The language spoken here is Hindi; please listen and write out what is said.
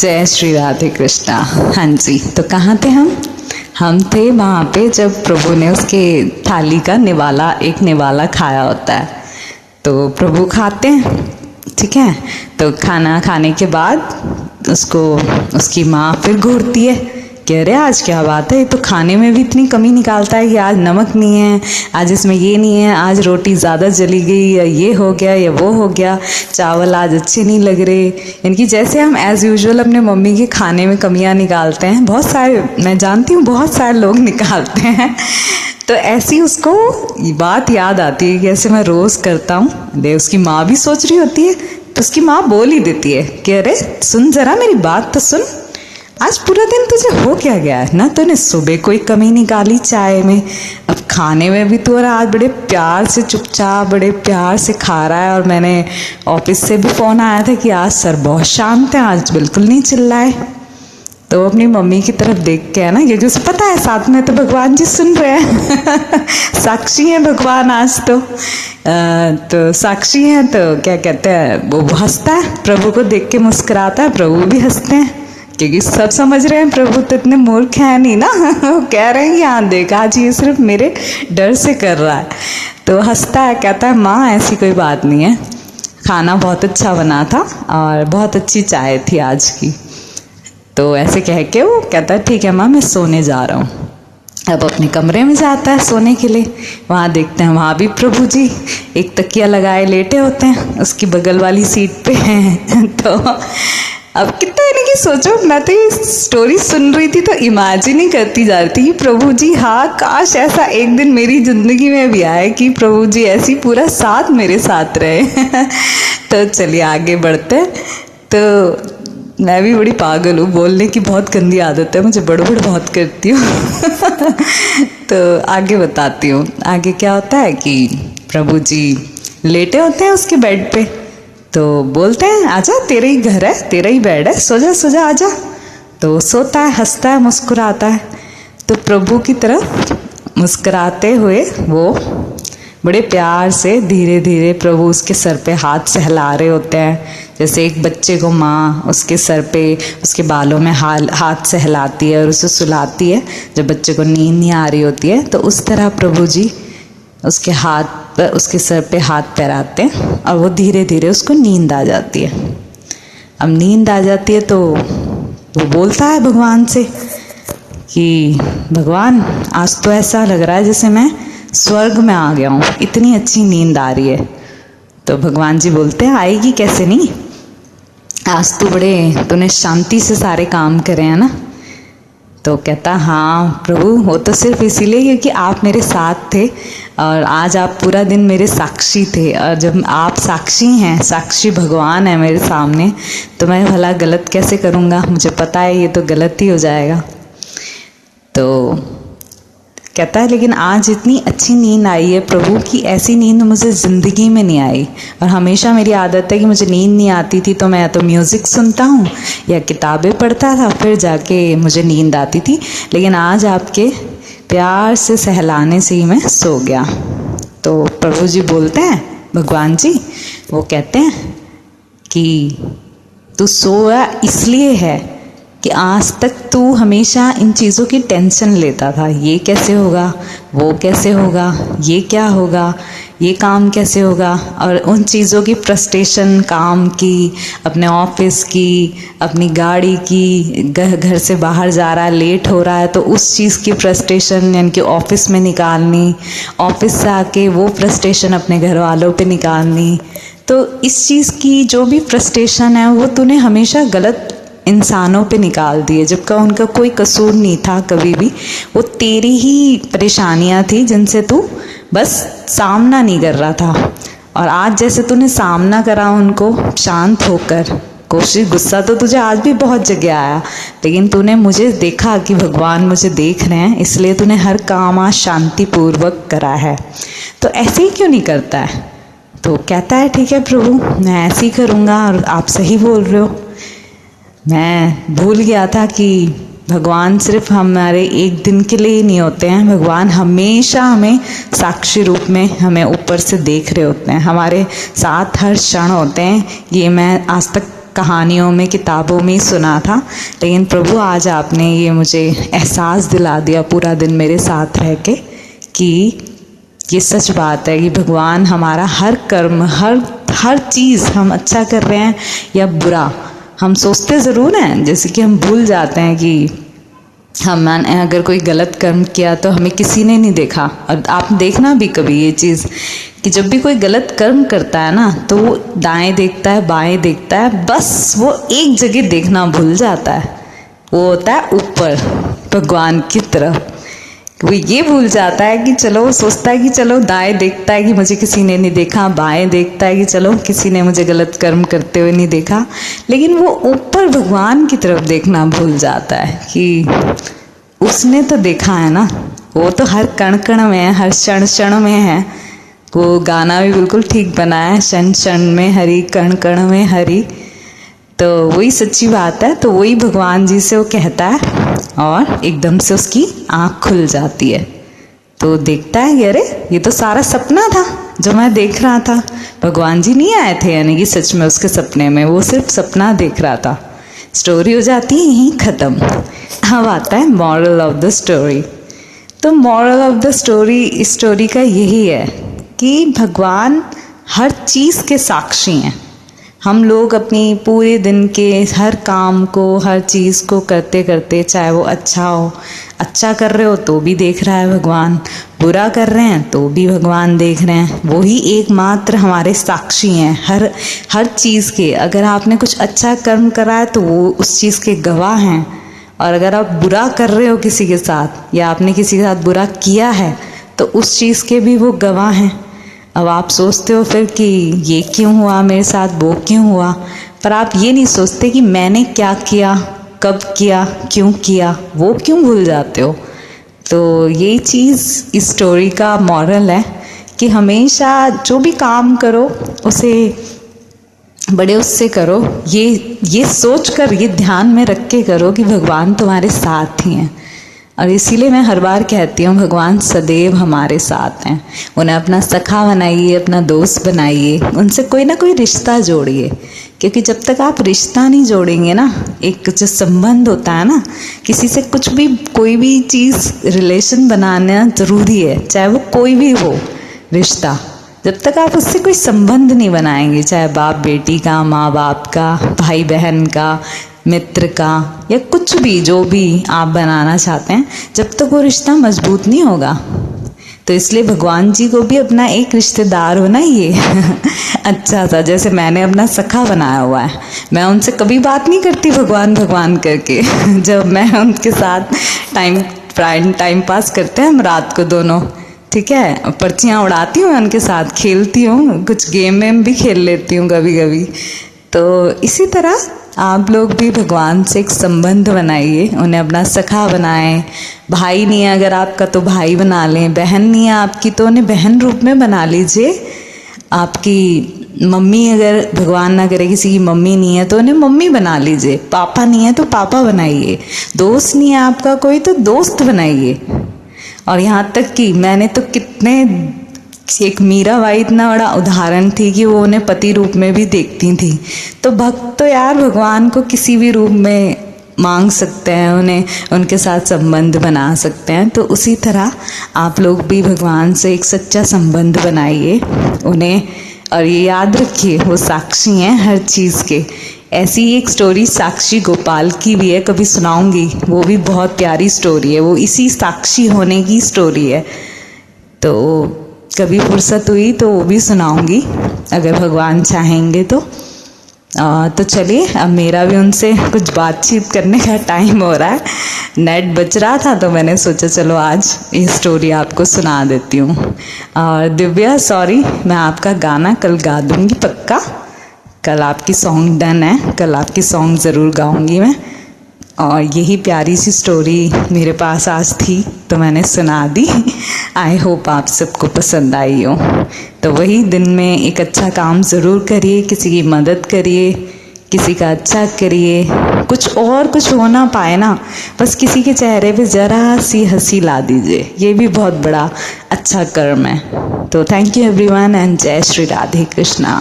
जय श्री राधे कृष्णा। हाँ जी, तो कहाँ थे हम थे वहाँ पे जब प्रभु ने उसके थाली का निवाला, एक निवाला खाया होता है। तो प्रभु खाते हैं, ठीक है। तो खाना खाने के बाद उसको उसकी माँ फिर घूरती है कि अरे आज क्या बात है, ये तो खाने में भी इतनी कमी निकालता है कि आज नमक नहीं है, आज इसमें ये नहीं है, आज रोटी ज़्यादा जली गई, या ये हो गया या वो हो गया, चावल आज अच्छे नहीं लग रहे। यानी कि जैसे हम एज़ यूजुअल अपने मम्मी के खाने में कमियां निकालते हैं, बहुत सारे, मैं जानती हूँ बहुत सारे लोग निकालते हैं। तो ऐसी उसको बात याद आती है कि ऐसे मैं रोज़ करता हूँ। दे उसकी माँ भी सोच रही होती है, तो उसकी माँ बोल ही देती है कि अरे सुन ज़रा मेरी बात तो सुन, आज पूरा दिन तुझे हो क्या गया है ना, तूने सुबह कोई कमी निकाली चाय में, अब खाने में भी तू आज बड़े प्यार से चुपचाप बड़े प्यार से खा रहा है। और मैंने ऑफिस से भी फ़ोन आया था कि आज सर बहुत शांत है, आज बिल्कुल नहीं चिल्लाए। तो अपनी मम्मी की तरफ देख के है ना, क्योंकि उसे पता है साथ में तो भगवान जी सुन रहे हैं साक्षी हैं भगवान आज तो साक्षी हैं। तो क्या कहते हैं, वो हंसता है, प्रभु को देख के मुस्कुराता है, प्रभु भी हंसते हैं, क्योंकि सब समझ रहे हैं प्रभु तो इतने मूर्ख हैं नहीं ना वो कह रहे हैं यहाँ देख आज ये सिर्फ मेरे डर से कर रहा है। तो हंसता है, कहता है माँ ऐसी कोई बात नहीं है, खाना बहुत अच्छा बना था और बहुत अच्छी चाय थी आज की। तो ऐसे कह के वो कहता है ठीक है माँ मैं सोने जा रहा हूँ। अब अपने कमरे में जाता है सोने के लिए। वहाँ देखते हैं वहाँ भी प्रभु जी एक तकिया लगाए लेटे होते हैं, उसकी बगल वाली सीट पे हैं। तो अब कितना यानी कि सोचो, मैं तो ये स्टोरी सुन रही थी तो इमेजिन ही करती जा रही थी कि प्रभु जी हाँ काश ऐसा एक दिन मेरी ज़िंदगी में भी आए कि प्रभु जी ऐसी पूरा साथ मेरे साथ रहे। तो चलिए आगे बढ़ते हैं। तो मैं भी बड़ी पागल हूँ, बोलने की बहुत गंदी आदत है मुझे, बड़बड़ बहुत करती हूँ। तो आगे बताती हूँ। आगे क्या होता है कि प्रभु जी लेटे होते हैं उसके बेड पे, तो बोलते हैं आजा तेरा ही घर है, तेरा ही बेड है, सो जा आजा। तो सोता है, हंसता है, मुस्कुराता है। तो प्रभु की तरफ मुस्कुराते हुए वो बड़े प्यार से धीरे धीरे प्रभु उसके सर पे हाथ सहला रहे होते हैं, जैसे एक बच्चे को माँ उसके सर पे उसके बालों में हाथ सहलाती है और उसे सुलाती है जब बच्चे को नींद नहीं आ रही होती है। तो उस तरह प्रभु जी उसके हाथ पर, उसके सर पे हाथ पैराते हैं और वो धीरे धीरे उसको नींद आ जाती है। अब नींद आ जाती है तो वो बोलता है भगवान से कि भगवान आज तो ऐसा लग रहा है जैसे मैं स्वर्ग में आ गया हूँ, इतनी अच्छी नींद आ रही है। तो भगवान जी बोलते हैं आएगी कैसे नहीं, आज तो तूने शांति से सारे काम करे हैं ना। तो कहता हाँ प्रभु वो तो सिर्फ इसीलिए क्योंकि आप मेरे साथ थे और आज आप पूरा दिन मेरे साक्षी थे, और जब आप साक्षी हैं, साक्षी भगवान है मेरे सामने, तो मैं भला गलत कैसे करूँगा, मुझे पता है ये तो गलत ही हो जाएगा। तो कहता है लेकिन आज इतनी अच्छी नींद आई है प्रभु की, ऐसी नींद मुझे ज़िंदगी में नहीं आई। और हमेशा मेरी आदत है कि मुझे नींद नहीं आती थी तो मैं तो म्यूज़िक सुनता हूँ या किताबें पढ़ता था, फिर जाके मुझे नींद आती थी, लेकिन आज आपके प्यार से सहलाने से ही मैं सो गया। तो प्रभु जी बोलते हैं, भगवान जी वो कहते हैं कि तू सोया इसलिए है कि आज तक तू हमेशा इन चीज़ों की टेंशन लेता था, ये कैसे होगा, वो कैसे होगा, ये क्या होगा, ये काम कैसे होगा, और उन चीज़ों की फ्रस्ट्रेशन, काम की, अपने ऑफिस की, अपनी गाड़ी की, घर से बाहर जा रहा है लेट हो रहा है तो उस चीज़ की फ्रस्ट्रेशन यानी कि ऑफिस में निकालनी, ऑफिस से आके वो फ्रस्ट्रेशन अपने घर वालों पे निकालनी। तो इस चीज़ की जो भी फ्रस्ट्रेशन है वो तूने हमेशा गलत इंसानों पे निकाल दिए, जबकि उनका कोई कसूर नहीं था कभी भी, वो तेरी ही परेशानियां थी जिनसे तू बस सामना नहीं कर रहा था। और आज जैसे तूने सामना करा उनको शांत होकर, कोशिश, गुस्सा तो तुझे आज भी बहुत जगह आया, लेकिन तूने मुझे देखा कि भगवान मुझे देख रहे हैं, इसलिए तूने हर काम आज शांतिपूर्वक करा है। तो ऐसे ही क्यों नहीं करता है? तो कहता है ठीक है प्रभु मैं ऐसे ही करूँगा, और आप सही बोल रहे हो। मैं भूल गया था कि भगवान सिर्फ हमारे एक दिन के लिए ही नहीं होते हैं, भगवान हमेशा हमें साक्षी रूप में हमें ऊपर से देख रहे होते हैं, हमारे साथ हर क्षण होते हैं। ये मैं आज तक कहानियों में, किताबों में ही सुना था, लेकिन प्रभु आज आपने ये मुझे एहसास दिला दिया पूरा दिन मेरे साथ रह के कि ये सच बात है कि भगवान हमारा हर कर्म, हर चीज़, हम अच्छा कर रहे हैं या बुरा, हम सोचते ज़रूर हैं, जैसे कि हम भूल जाते हैं कि हमने अगर कोई गलत कर्म किया तो हमें किसी ने नहीं देखा। और आप देखना भी कभी ये चीज़ कि जब भी कोई गलत कर्म करता है ना, तो वो दाएं देखता है, बाएं देखता है, बस वो एक जगह देखना भूल जाता है, वो होता है ऊपर भगवान की तरफ। वो ये भूल जाता है कि चलो, वो सोचता है कि चलो, दाएं देखता है कि मुझे किसी ने नहीं देखा, बाएं देखता है कि चलो किसी ने मुझे गलत कर्म करते हुए नहीं देखा, लेकिन वो ऊपर भगवान की तरफ देखना भूल जाता है कि उसने तो देखा है ना, वो तो हर कण कण में है, हर क्षण क्षण में है। वो गाना भी बिल्कुल ठीक बना है, क्षण क्षण में हरि, कण कण में हरि। तो वही सच्ची बात है। तो वही भगवान जी से वो कहता है और एकदम से उसकी आँख खुल जाती है। तो देखता है कि अरे ये तो सारा सपना था जो मैं देख रहा था, भगवान जी नहीं आए थे, यानी कि सच में उसके सपने में वो सिर्फ सपना देख रहा था। स्टोरी हो जाती है यहीं ख़त्म। अब आता है मॉरल ऑफ द स्टोरी। तो मॉरल ऑफ द स्टोरी, इस स्टोरी का यही है कि भगवान हर चीज़ के साक्षी हैं। हम लोग अपनी पूरे दिन के हर काम को, हर चीज़ को करते करते, चाहे वो अच्छा हो, अच्छा कर रहे हो तो भी देख रहा है भगवान, बुरा कर रहे हैं तो भी भगवान देख रहे हैं। वो ही एकमात्र हमारे साक्षी हैं हर चीज़ के। अगर आपने कुछ अच्छा कर्म करा है तो वो उस चीज़ के गवाह हैं, और अगर आप बुरा कर रहे हो किसी के साथ या आपने किसी के साथ बुरा किया है तो उस चीज़ के भी वो गवाह हैं। अब आप सोचते हो फिर कि ये क्यों हुआ मेरे साथ, वो क्यों हुआ, पर आप ये नहीं सोचते कि मैंने क्या किया, कब किया, क्यों किया, वो क्यों भूल जाते हो। तो यही चीज़ इस स्टोरी का मॉरल है कि हमेशा जो भी काम करो उसे बड़े उससे करो, ये सोच कर, ये ध्यान में रख के करो कि भगवान तुम्हारे साथ ही हैं। और इसीलिए मैं हर बार कहती हूँ भगवान सदैव हमारे साथ हैं। उन्हें अपना सखा बनाइए, अपना दोस्त बनाइए, उनसे कोई ना कोई रिश्ता जोड़िए, क्योंकि जब तक आप रिश्ता नहीं जोड़ेंगे ना, एक जो संबंध होता है ना, किसी से कुछ भी, कोई भी चीज़, रिलेशन बनाना ज़रूरी है, चाहे वो कोई भी हो रिश्ता। जब तक आप उससे कोई संबंध नहीं बनाएंगे, चाहे बाप बेटी का, माँ बाप का, भाई बहन का, मित्र का, या कुछ भी जो भी आप बनाना चाहते हैं, जब तक वो रिश्ता मजबूत नहीं होगा। तो इसलिए भगवान जी को भी अपना एक रिश्तेदार बनाइए अच्छा सा, जैसे मैंने अपना सखा बनाया हुआ है। मैं उनसे कभी बात नहीं करती भगवान भगवान करके जब मैं उनके साथ टाइम पास करते हैं हम रात को दोनों, ठीक है, पर्चियाँ उड़ाती हूँ, उनके साथ खेलती हूँ, कुछ गेम वेम भी खेल लेती हूँ कभी कभी। तो इसी तरह आप लोग भी भगवान से एक संबंध बनाइए, उन्हें अपना सखा बनाएं। भाई नहीं है अगर आपका तो भाई बना लें, बहन नहीं है आपकी तो उन्हें बहन रूप में बना लीजिए। आपकी मम्मी, अगर भगवान ना करे किसी की मम्मी नहीं है तो उन्हें मम्मी बना लीजिए, पापा नहीं है तो पापा बनाइए, दोस्त नहीं है आपका कोई तो दोस्त बनाइए। और यहाँ तक कि मैंने तो कितने, एक मीराबाई इतना बड़ा उदाहरण थी कि वो उन्हें पति रूप में भी देखती थी। तो भक्त तो यार भगवान को किसी भी रूप में मांग सकते हैं, उन्हें उनके साथ संबंध बना सकते हैं। तो उसी तरह आप लोग भी भगवान से एक सच्चा संबंध बनाइए उन्हें, और ये याद रखिए वो साक्षी हैं हर चीज़ के। ऐसी एक स्टोरी साक्षी गोपाल की भी है, कभी सुनाऊंगी, वो भी बहुत प्यारी स्टोरी है, वो इसी साक्षी होने की स्टोरी है। तो कभी फुर्सत हुई तो वो भी सुनाऊंगी अगर भगवान चाहेंगे तो। चलिए, अब मेरा भी उनसे कुछ बातचीत करने का टाइम हो रहा है, नेट बच रहा था तो मैंने सोचा चलो आज ये स्टोरी आपको सुना देती हूँ। दिव्या सॉरी, मैं आपका गाना कल गा दूँगी पक्का, कल आपकी सॉन्ग डन है, कल आपकी सॉन्ग ज़रूर गाऊँगी मैं। और यही प्यारी सी स्टोरी मेरे पास आज थी तो मैंने सुना दी। आई होप आप सबको पसंद आई हो। तो वही दिन में एक अच्छा काम ज़रूर करिए, किसी की मदद करिए, किसी का अच्छा करिए, कुछ हो ना पाए ना, बस किसी के चेहरे पे ज़रा सी हंसी ला दीजिए, ये भी बहुत बड़ा अच्छा कर्म है। तो थैंक यू एवरीवन एंड जय श्री राधे कृष्णा।